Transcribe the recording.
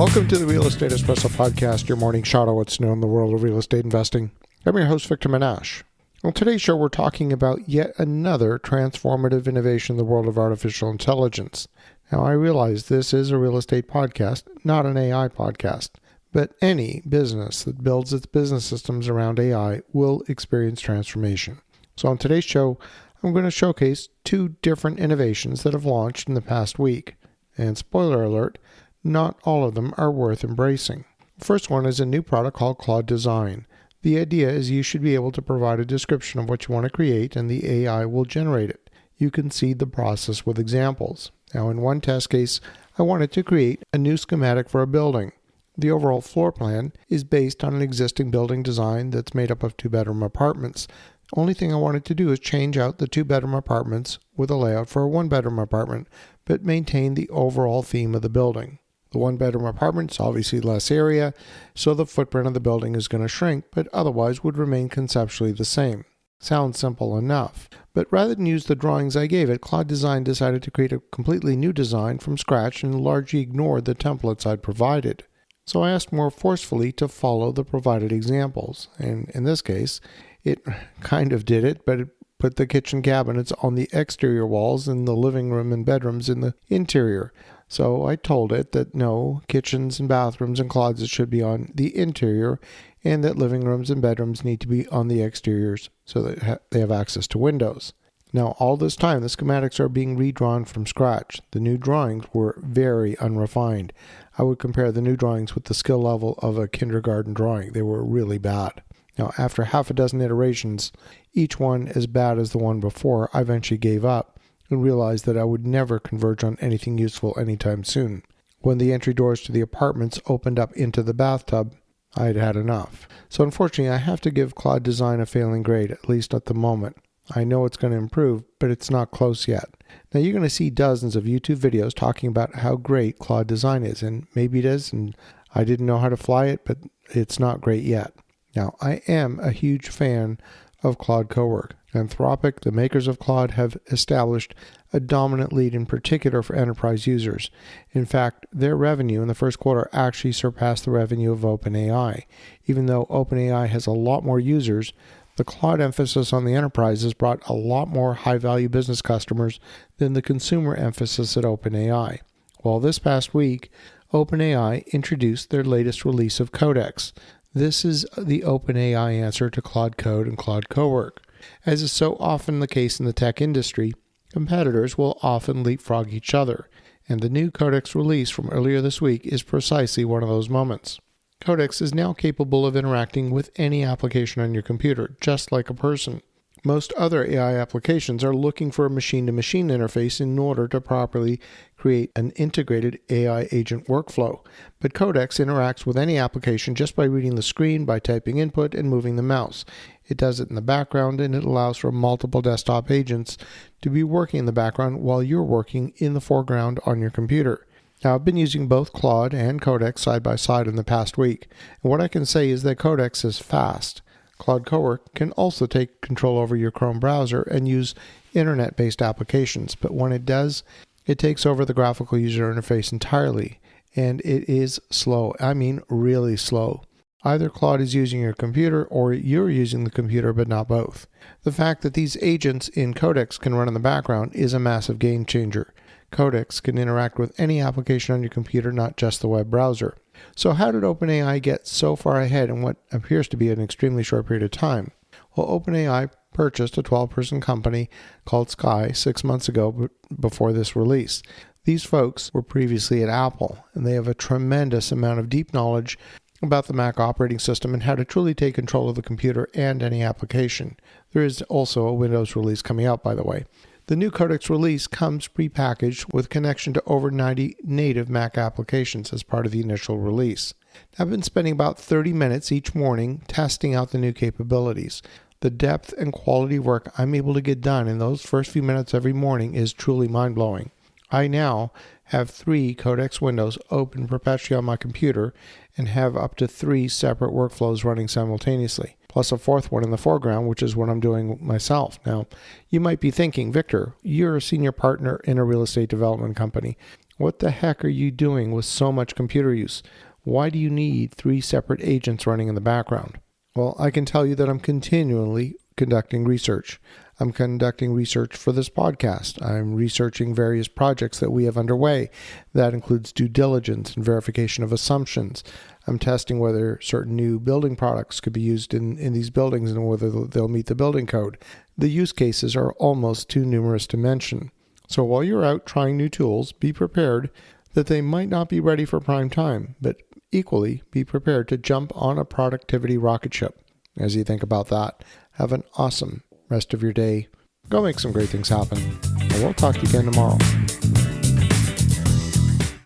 Welcome to the Real Estate Espresso Podcast, your morning shot of what's new in the world of real estate investing. I'm your host, Victor Menashe. On today's show, we're talking about yet another transformative innovation in the world of artificial intelligence. Now, I realize this is a real estate podcast, not an AI podcast, but any business that builds its business systems around AI will experience transformation. So on today's show, I'm going to showcase two different innovations that have launched in the past week. And spoiler alert, not all of them are worth embracing. The first one is a new product called Claude Design. The idea is you should be able to provide a description of what you want to create and the AI will generate it. You can see the process with examples. Now in one test case, I wanted to create a new schematic for a building. The overall floor plan is based on an existing building design that's made up of two-bedroom apartments. The only thing I wanted to do is change out the two-bedroom apartments with a layout for a one-bedroom apartment, but maintain the overall theme of the building. The one-bedroom apartment is obviously less area, so the footprint of the building is going to shrink, but otherwise would remain conceptually the same. Sounds simple enough. But rather than use the drawings I gave it, Claude Design decided to create a completely new design from scratch and largely ignored the templates I'd provided. So I asked more forcefully to follow the provided examples. And in this case, it kind of did it, but it put the kitchen cabinets on the exterior walls and the living room and bedrooms in the interior. So I told it that no, kitchens and bathrooms and closets should be on the interior and that living rooms and bedrooms need to be on the exteriors so that they have access to windows. Now, all this time, the schematics are being redrawn from scratch. The new drawings were very unrefined. I would compare the new drawings with the skill level of a kindergarten drawing. They were really bad. Now, after half a dozen iterations, each one as bad as the one before, I eventually gave up and realized that I would never converge on anything useful anytime soon. When the entry doors to the apartments opened up into the bathtub, I had had enough. So unfortunately, I have to give Claude Design a failing grade, at least at the moment. I know it's going to improve, but it's not close yet. Now you're going to see dozens of YouTube videos talking about how great Claude Design is, and maybe it is, and I didn't know how to fly it, but it's not great yet. Now, I am a huge fan of Claude Cowork. Anthropic, the makers of Claude, have established a dominant lead in particular for enterprise users. In fact, their revenue in the first quarter actually surpassed the revenue of OpenAI. Even though OpenAI has a lot more users, the Claude emphasis on the enterprise has brought a lot more high-value business customers than the consumer emphasis at OpenAI. Well, this past week, OpenAI introduced their latest release of Codex. This is the OpenAI answer to Claude Code and Claude Cowork. As is so often the case in the tech industry, competitors will often leapfrog each other, and the new Codex release from earlier this week is precisely one of those moments. Codex is now capable of interacting with any application on your computer, just like a person. Most other AI applications are looking for a machine-to-machine interface in order to properly create an integrated AI agent workflow. But Codex interacts with any application just by reading the screen, by typing input, and moving the mouse. It does it in the background, and it allows for multiple desktop agents to be working in the background while you're working in the foreground on your computer. Now, I've been using both Claude and Codex side by side in the past week, and what I can say is that Codex is fast. Claude Cowork can also take control over your Chrome browser and use internet-based applications, but when it does, it takes over the graphical user interface entirely, and it is slow. I mean, really slow. Either Claude is using your computer or you're using the computer, but not both. The fact that these agents in Codex can run in the background is a massive game changer. Codex can interact with any application on your computer, not just the web browser. So how did OpenAI get so far ahead in what appears to be an extremely short period of time? Well, OpenAI purchased a 12-person company called Sky 6 months ago before this release. These folks were previously at Apple, and they have a tremendous amount of deep knowledge about the Mac operating system and how to truly take control of the computer and any application. There is also a Windows release coming out, by the way. The new Codex release comes prepackaged with connection to over 90 native Mac applications as part of the initial release. I've been spending about 30 minutes each morning testing out the new capabilities. The depth and quality work I'm able to get done in those first few minutes every morning is truly mind-blowing. I now have 3 Codex windows open perpetually on my computer and have up to 3 separate workflows running simultaneously, plus a 4th one in the foreground, which is what I'm doing myself. Now, you might be thinking, Victor, you're a senior partner in a real estate development company. What the heck are you doing with so much computer use? Why do you need 3 separate agents running in the background? Well, I can tell you that I'm continually conducting research. I'm conducting research for this podcast. I'm researching various projects that we have underway. That includes due diligence and verification of assumptions. I'm testing whether certain new building products could be used in these buildings and whether they'll meet the building code. The use cases are almost too numerous to mention. So while you're out trying new tools, be prepared that they might not be ready for prime time, but equally be prepared to jump on a productivity rocket ship. As you think about that, have an awesome rest of your day. Go make some great things happen. And we'll talk to you again tomorrow.